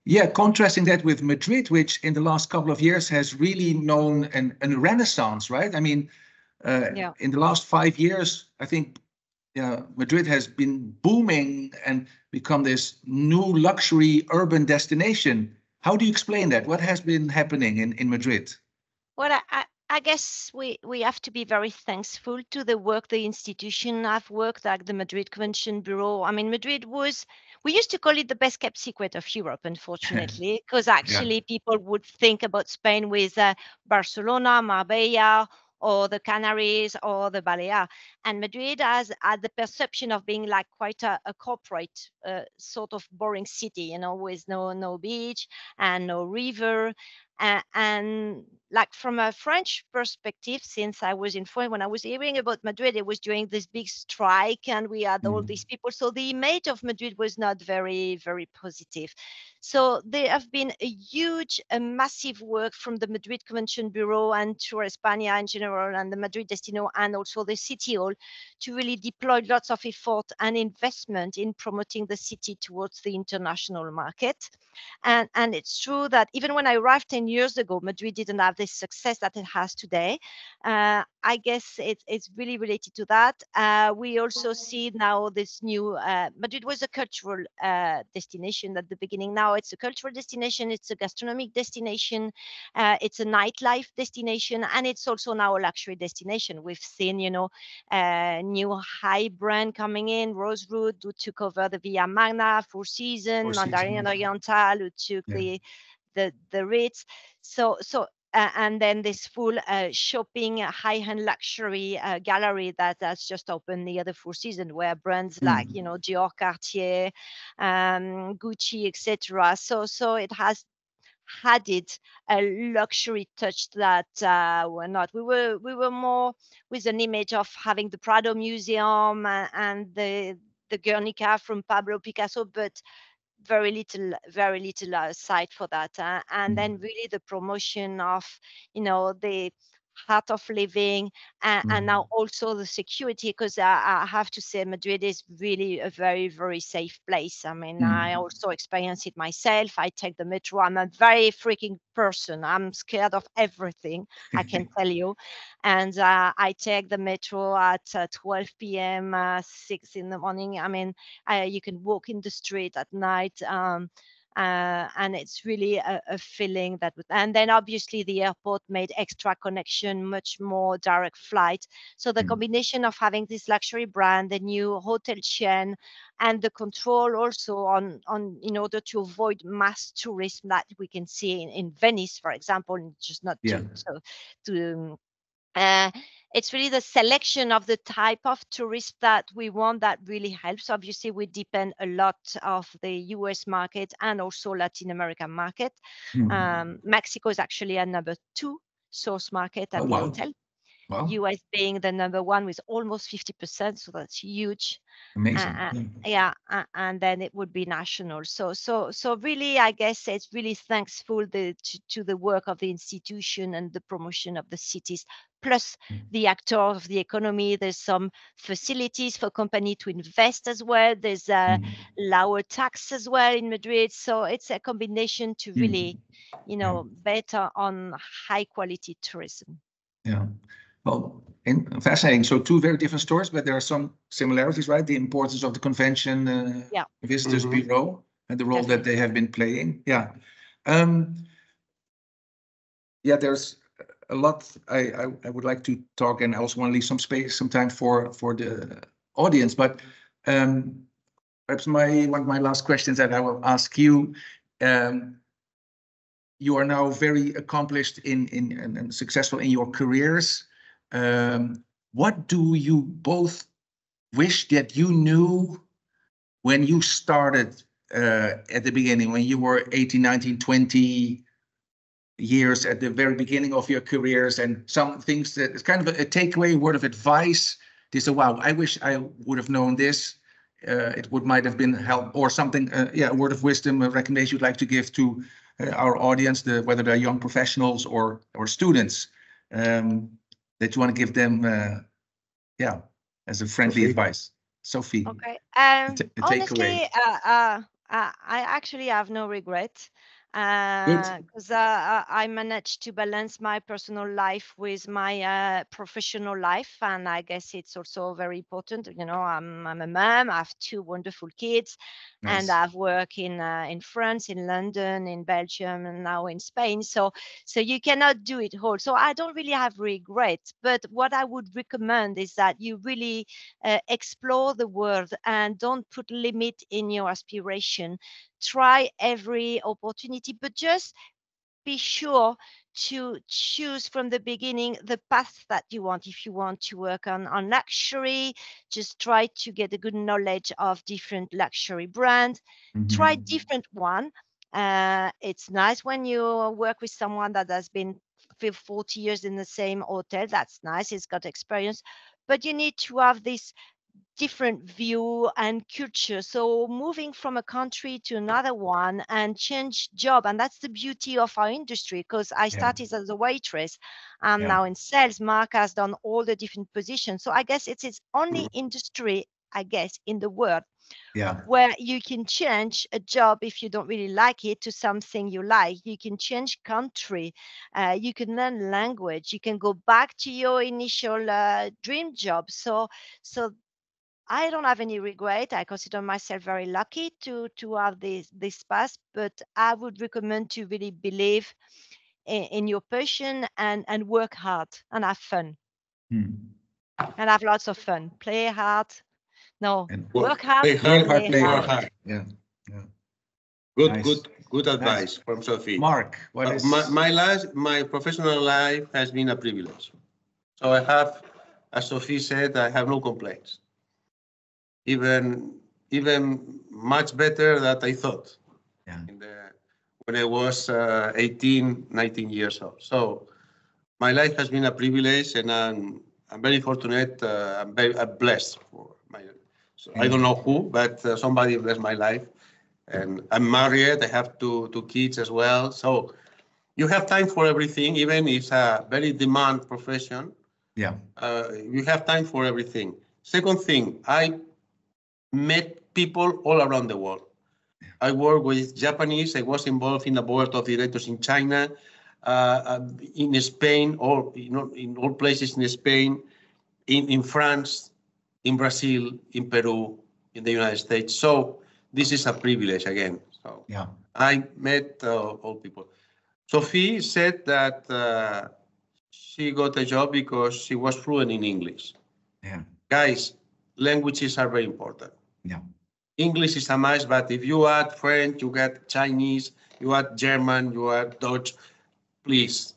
Yeah, contrasting that with Madrid, which in the last couple of years has really known a renaissance, right? I mean, in the last 5 years, I think Madrid has been booming and become this new luxury urban destination. How do you explain that? What has been happening in Madrid? Well, I guess we have to be very thankful to the work the institution have worked, like the Madrid Convention Bureau. I mean, Madrid was, we used to call it the best kept secret of Europe, unfortunately, because actually people would think about Spain with Barcelona, Marbella, or the Canaries or the Balearics. And Madrid has had the perception of being like quite a corporate sort of boring city, you know, with no beach and no river. And like from a French perspective, since I was in France, when I was hearing about Madrid, it was during this big strike and we had all these people. So the image of Madrid was not very, very positive. So there have been a massive work from the Madrid Convention Bureau and Tour España in general and the Madrid Destino and also the City Hall to really deploy lots of effort and investment in promoting the city towards the international market. And it's true that even when I arrived 10 years ago, Madrid didn't have the success that it has today. I guess it's really related to that. We also see now this new, Madrid was a cultural destination at the beginning. Now it's a cultural destination, it's a gastronomic destination, it's a nightlife destination, and it's also now a luxury destination. We've seen, you know, new high brand coming in, Rosewood, who took over the Via Magna, Four Seasons, Mandarin Oriental, who took the Ritz. So and then this full shopping high-end luxury gallery that has just opened near the Four Seasons, where brands like, you know, Dior, Cartier, Gucci, etc. So it has added a luxury touch that we're not. We were more with an image of having the Prado Museum and the Guernica from Pablo Picasso, but very little site for that. And then really the promotion of, you know, the heart of living and now also the security, because I have to say Madrid is really a very, very safe place. I mean, I also experience it myself. I take the metro. I'm a very freaking person. I'm scared of everything, I can tell you. And I take the metro at 12 p.m., 6 in the morning. I mean, you can walk in the street at night. and it's really a feeling that. And then obviously the airport made extra connection, much more direct flight. So the combination of having this luxury brand, the new hotel chain, and the control also on in order to avoid mass tourism that we can see in Venice, for example, and just not it's really the selection of the type of tourist that we want that really helps. Obviously, we depend a lot of the US market and also Latin American market. Mexico is actually a number 2 source market at the hotel. Wow. US being the number 1 with almost 50%, so that's huge. Amazing. And then it would be national. So really, I guess it's really thankful to the work of the institution and the promotion of the cities, plus the actors of the economy. There's some facilities for company to invest as well. There's lower tax as well in Madrid. So it's a combination to really, better on high quality tourism. Yeah. Well, fascinating. So 2 very different stories, but there are some similarities, right? The importance of the convention visitors bureau and the role that they have been playing. Yeah. There's a lot I would like to talk, and I also want to leave some time for the audience. But perhaps one of my last questions that I will ask you. You are now very accomplished and successful in your careers. What do you both wish that you knew when you started at the beginning, when you were 18, 19, 20 years at the very beginning of your careers, and some things that is kind of a takeaway word of advice? They say, wow, I wish I would have known this. It might have been help or something. A word of wisdom, a recommendation you'd like to give to our audience, whether they're young professionals or students. That you want to give them, as a friendly advice. Sophie. Okay. Honestly, I actually have no regret. Because I managed to balance my personal life with my professional life, and I guess it's also very important. I'm a mom. I have 2 wonderful kids, and I've worked in France, in London, in Belgium, and now in Spain. So you cannot do it all. So I don't really have regrets. But what I would recommend is that you really explore the world and don't put limit in your aspiration. Try every opportunity, but just be sure to choose from the beginning the path that you want. If you want to work on luxury, just try to get a good knowledge of different luxury brands. Try different one. It's nice when you work with someone that has been 40 years in the same hotel. That's nice. It's got experience, but you need to have this different view and culture. So moving from a country to another one and change job. And that's the beauty of our industry, because I started as a waitress. I'm now in sales. Marc has done all the different positions. So I guess it's its only industry, I guess, in the world where you can change a job if you don't really like it to something you like. You can change country. You can learn language. You can go back to your initial dream job. So I don't have any regret. I consider myself very lucky to have this path, but I would recommend to really believe in your passion and work hard and have fun. And have lots of fun. Play hard. No, work hard. Play hard. Yeah. Good advice from Sophie. Marc, what is my professional life has been a privilege. So I have, as Sophie said, I have no complaints. Even much better than I thought when I was 18, 19 years old. So my life has been a privilege, and I'm very fortunate. I'm blessed for my. So I don't know who, but somebody blessed my life, and I'm married. I have two kids as well. So you have time for everything, even if it's a very demand profession. Yeah. You have time for everything. Second thing, I met people all around the world. I work with Japanese. I was involved in the board of directors in China, in Spain, or in all places in Spain, in France, in Brazil, in Peru, in the United States. So this is a privilege again. So Yeah. I met all people. Sophie said that she got a job because she was fluent in English. Yeah. Guys, languages are very important. Yeah. English is a must, but if you add French, you get Chinese, you add German, you add Dutch, please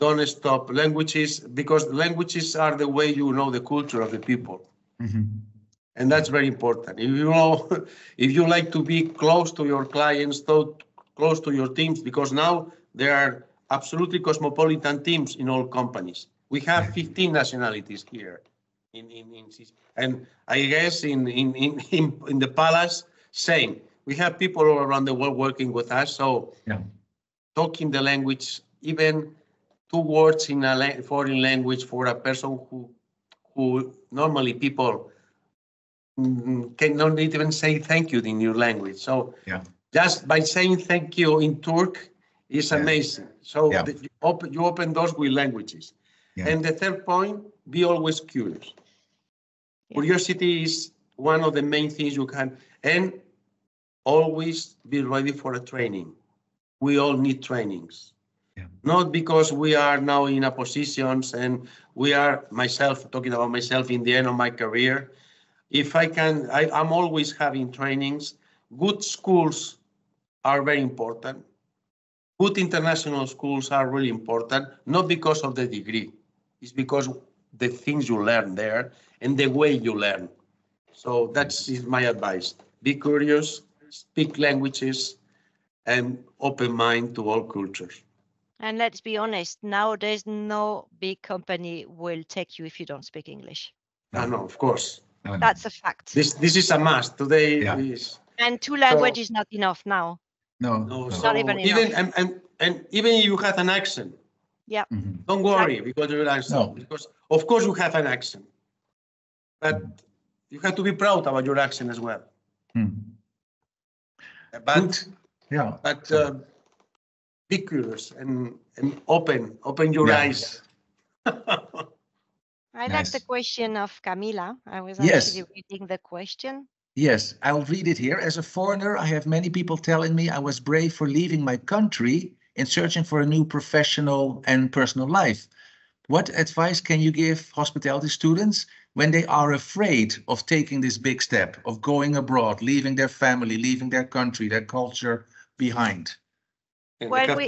don't stop languages, because languages are the way you know the culture of the people. And that's very important. If you know, if you like to be close to your clients, so close to your teams, because now there are absolutely cosmopolitan teams in all companies. We have 15 nationalities here and I guess in the palace, same. We have people all around the world working with us. So talking the language, even 2 words in a foreign language for a person who normally people cannot even say thank you in your language. So just by saying thank you in Turk is amazing. So you open doors with languages. And the third point, be always curious. Curiosity is one of the main things you can, and always be ready for a training. We all need trainings. Not because we are now in a positions and we are, myself, talking about myself in the end of my career. If I can, I'm always having trainings. Good schools are very important. Good international schools are really important, not because of the degree. It's because the things you learn there and the way you learn. So that's my advice. Be curious, speak languages, and open mind to all cultures. And let's be honest, nowadays, no big company will take you if you don't speak English. No, of course. That's a fact. This is a must. Today is. And 2 languages is not enough now. No. So not even enough. And even if you have an accent, don't worry because you're an accent. Because of course you have an accent, but you have to be proud about your accent as well. But be curious and open your eyes. I like the question of Camila. I was actually reading the question. Yes, I'll read it here. As a foreigner, I have many people telling me I was brave for leaving my country and searching for a new professional and personal life. What advice can you give hospitality students when they are afraid of taking this big step, of going abroad, leaving their family, leaving their country, their culture behind? Well,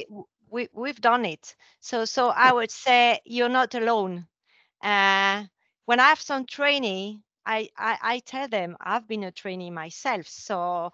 we've done it. So I would say you're not alone. When I have some training, I tell them I've been a trainee myself. So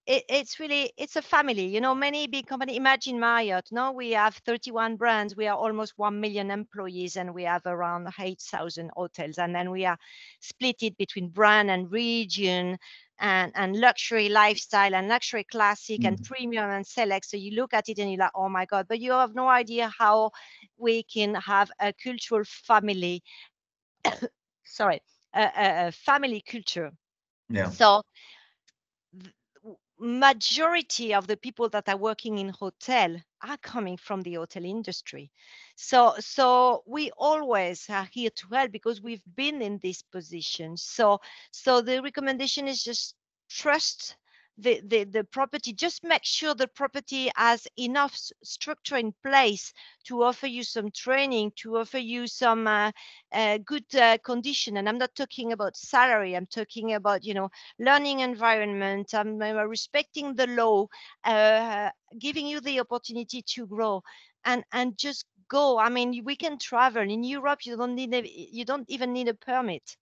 it's a family. You know, many big companies. Imagine Marriott. No, we have 31 brands. We are almost 1 million employees, and we have around 8,000 hotels. And then we are split it between brand and region, and luxury lifestyle and luxury classic and premium and select. So you look at it and you're like, oh my God, but you have no idea how we can have a cultural family, a family culture. So majority of the people that are working in hotel are coming from the hotel industry. So we always are here to help because we've been in this position. So the recommendation is just trust the property. Just make sure the property has enough structure in place to offer you some training, to offer you some good condition. And I'm not talking about salary. I'm talking about, learning environment. I'm respecting the law, giving you the opportunity to grow, and just go. I mean, we can travel in Europe. You don't even need a permit.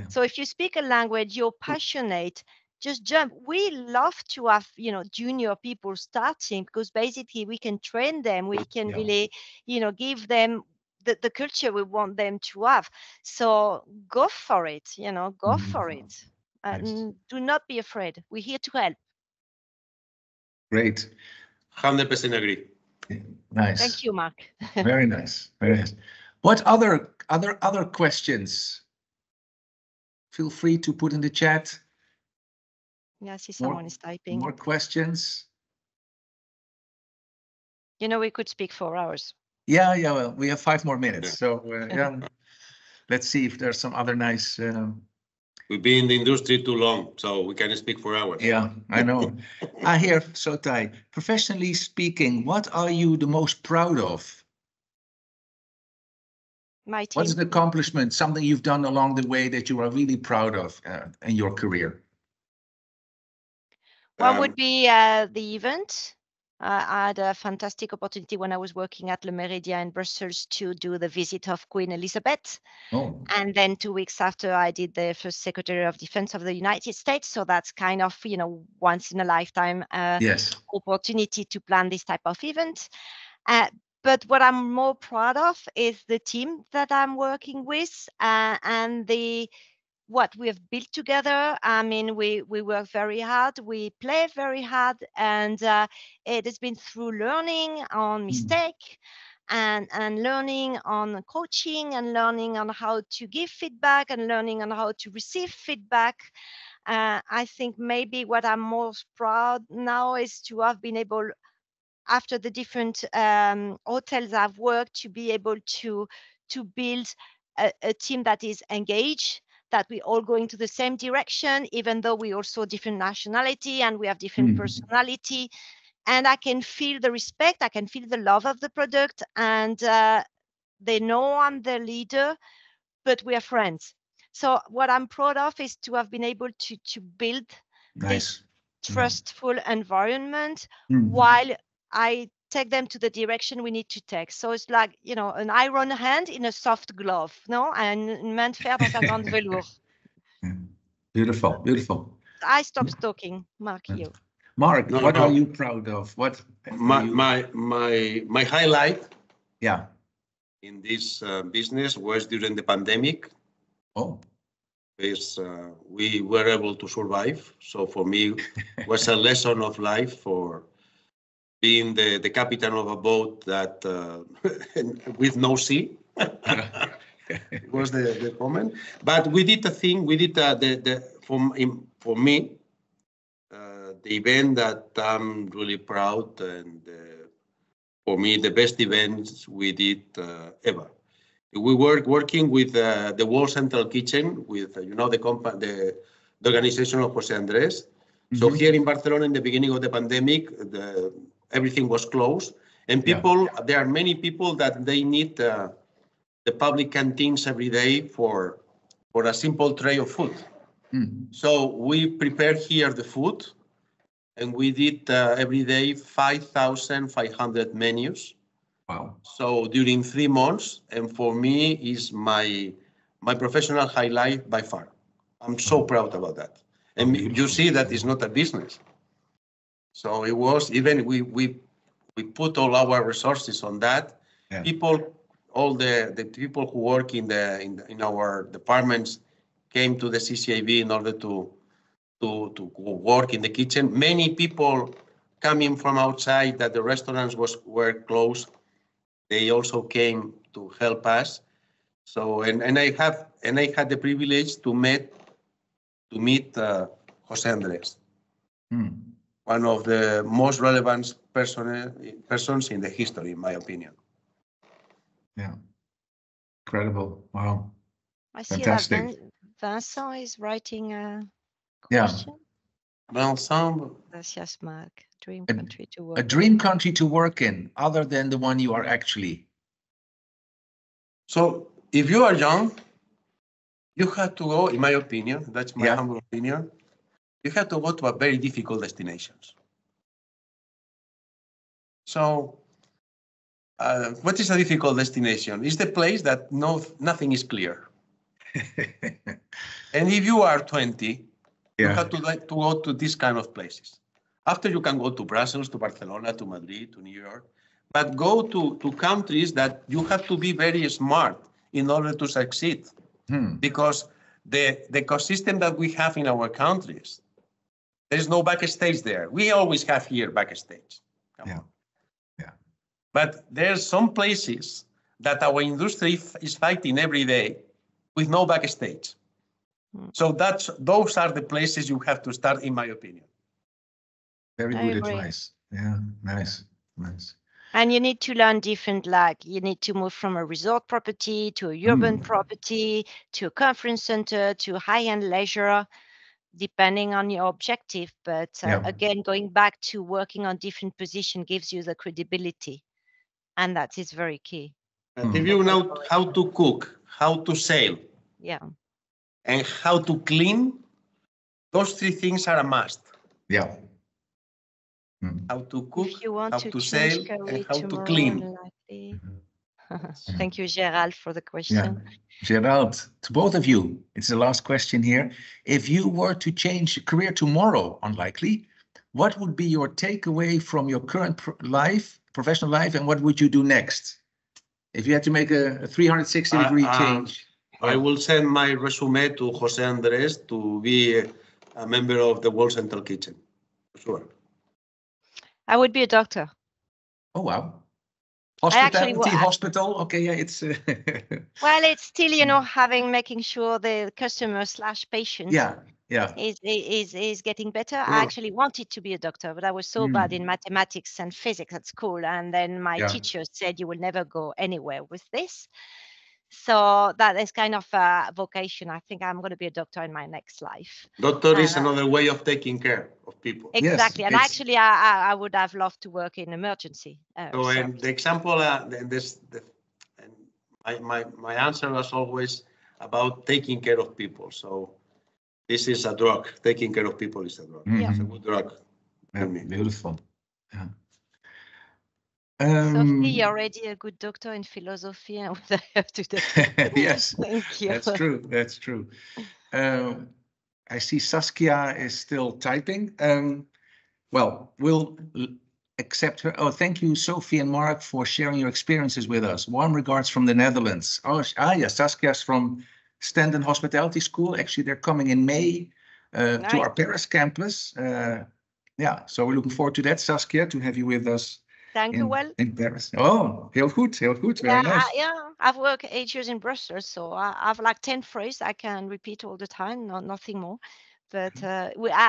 So if you speak a language, you're passionate, just jump. We love to have, junior people starting, because basically we can train them. We can really, give them the culture we want them to have. So go for it, go for it. Do not be afraid. We're here to help. Great. 100% agree. Nice. Thank you, Marc. Very nice. Very nice. What other questions? Feel free to put in the chat. Yeah, I see someone is typing. More questions? We could speak 4 hours. Yeah. Well, we have 5 more minutes. So let's see if there's some other nice. We've been in the industry too long, so we can speak for hours. Yeah, I know. I hear, Sotai, professionally speaking, what are you the most proud of? My team. What's an accomplishment, something you've done along the way that you are really proud of in your career? What would be the event? I had a fantastic opportunity when I was working at Le Méridien in Brussels to do the visit of Queen Elizabeth. Oh, And then 2 weeks after, I did the first Secretary of Defense of the United States. So that's kind of, once in a lifetime yes. opportunity to plan this type of event. But what I'm more proud of is the team that I'm working with and what we have built together. I mean, we work very hard, we play very hard, and it has been through learning on mistake and learning on coaching and learning on how to give feedback and learning on how to receive feedback. I think maybe what I'm most proud now is to have been able, after the different hotels I've worked, to be able to build a team that is engaged, that we all go into the same direction, even though we also different nationality and we have different personality. And I can feel the respect, I can feel the love of the product, and they know I'm the leader, but we are friends. So what I'm proud of is to have been able to build this trustful environment while I take them to the direction we need to take. So it's like, an iron hand in a soft glove, no? And une main de fer dans un gant de velours. Beautiful, beautiful. I stopped talking, Marc. You. Mark, what are you proud of? What my highlight? Yeah. In this business was during the pandemic. Oh. Is we were able to survive. So for me, was a lesson of life for being the captain of a boat that with no sea. It was the moment. But we did a thing. We did for me the event that I'm really proud, and for me the best events we did ever. We were working with the World Central Kitchen, with the organization of José Andrés. So here in Barcelona, in the beginning of the pandemic, everything was closed, and there are many people that they need the public canteens every day for a simple tray of food. So we prepared here the food, and we did every day 5,500 menus. Wow. So during 3 months, and for me is my professional highlight by far. I'm so proud about that. And you see that it's not a business. So it was, even we put all our resources on that. Yeah. People, all the people who work in our departments came to the CCIB in order to work in the kitchen. Many people coming from outside that the restaurants were closed. They also came to help us. So and I had the privilege to meet José Andrés, one of the most relevant persons in the history, in my opinion. Yeah, incredible! Wow, I see that Vincent is writing a question. Vincent. Gracias, Marc. Dream country to work. A dream country to work in, other than the one you are actually. So, if you are young, you have to go, in my opinion, that's my humble opinion, you have to go to a very difficult destinations. So, what is a difficult destination? It's the place that nothing is clear. And if you are 20, you have to go to these kind of places. After you can go to Brussels, to Barcelona, to Madrid, to New York, but go to countries that you have to be very smart in order to succeed. Because the ecosystem that we have in our countries, there is no backstage there. We always have here backstage. But there's some places that our industry is fighting every day with no backstage. So those are the places you have to start, in my opinion. Very good advice. Yeah, nice. And you need to learn different, like you need to move from a resort property to a urban property, to a conference center, to high-end leisure, depending on your objective. But again, going back to working on different positions gives you the credibility. And that is very key. And if you know how to cook, how to sail, and how to clean, those three things are a must. Yeah. How to cook, how to sail, and how to clean. Thank you, Gerald, for the question. Gerald, to both of you, it's the last question here. If you were to change career tomorrow, unlikely, what would be your takeaway from your current professional life, and what would you do next? If you had to make a 360-degree change. I will send my resume to Jose Andres to be a member of the World Central Kitchen, for sure. I would be a doctor. Oh, wow. Hospitality, hospital. Okay, yeah, it's... well, it's still, making sure the customer/patient is getting better. I actually wanted to be a doctor, but I was so bad in mathematics and physics at school. And then my teacher said, you will never go anywhere with this. So that is kind of a vocation. I think I'm going to be a doctor in my next life. Doctor is another way of taking care of people. Exactly. Yes, and actually, I would have loved to work in emergency. So the example, my answer was always about taking care of people. So this is a drug. Taking care of people is a drug. It's a good drug. Yeah, beautiful. Yeah. Sophie, you're already a good doctor in philosophy, and what I have to do. Yes, thank you. That's true. That's true. I see Saskia is still typing. Well, we'll accept her. Oh, thank you, Sophie and Mark, for sharing your experiences with us. Warm regards from the Netherlands. Yes, Saskia's from Stenden Hospitality School. Actually, they're coming in May to our Paris campus. So we're looking forward to that, Saskia, to have you with us. Thank you. Well, in Paris. Oh, heel goed. Very nice. I've worked 8 years in Brussels, so I have like 10 phrases I can repeat all the time, nothing more. But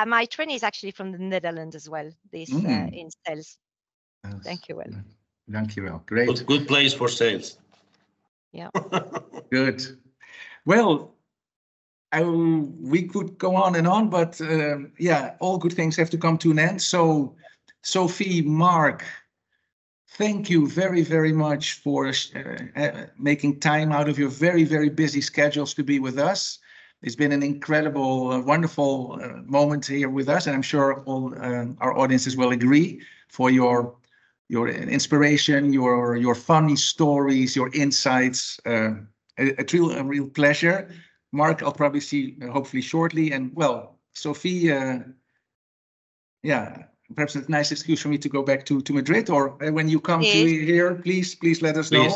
my training is actually from the Netherlands as well, in sales. Yes. Thank you. Well. Thank you. Well. Great. Good place for sales. Yeah. Good. Well, we could go on and on, but all good things have to come to an end. So, Sophie, Mark, thank you very, very much for making time out of your very, very busy schedules to be with us. It's been an incredible, wonderful moment here with us, and I'm sure all our audiences will agree for your inspiration, your funny stories, your insights. A real pleasure. Mark, I'll probably see hopefully shortly, and well, Sophie, perhaps a nice excuse for me to go back to Madrid, or when you come to here, please let us know.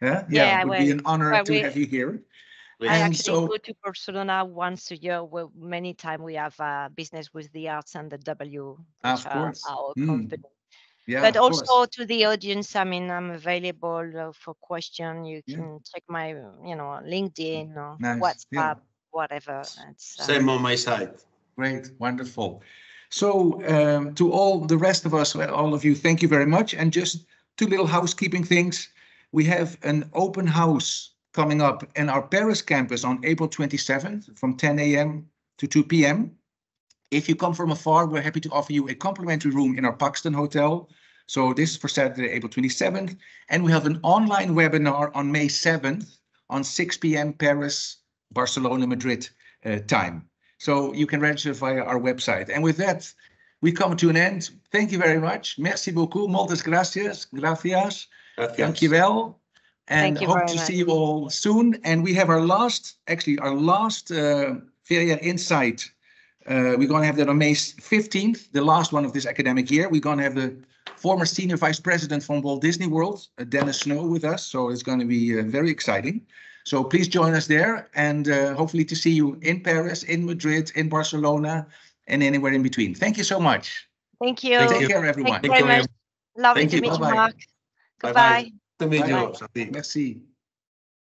It would be an honor to have you here. I actually go to Barcelona once a year. Well, many times we have business with the arts and the W, which are our company. Yeah, but also to the audience, I mean, I'm available for question. You can check my, LinkedIn or WhatsApp, whatever. Same on my side. Great, wonderful. So to all the rest of us, all of you, thank you very much. And just 2 little housekeeping things. We have an open house coming up in our Paris campus on April 27th from 10 a.m. to 2 p.m. If you come from afar, we're happy to offer you a complimentary room in our Paxton Hotel. So this is for Saturday, April 27th. And we have an online webinar on May 7th on 6 p.m. Paris, Barcelona, Madrid time. So you can register via our website. And with that, we come to an end. Thank you very much. Merci beaucoup. Moltes gracias. Gracias. Dankjewel. And hope to see you all soon. And we have our last Ferrières Insight. We're going to have that on May 15th, the last one of this academic year. We're going to have the former senior vice president from Walt Disney World, Dennis Snow, with us. So it's going to be very exciting. So please join us there, and hopefully to see you in Paris, in Madrid, in Barcelona, and anywhere in between. Thank you so much. Thank you. Take care, everyone. Thank you very much. Lovely to meet you, Mark. Goodbye. To meet you, Sophie. Merci.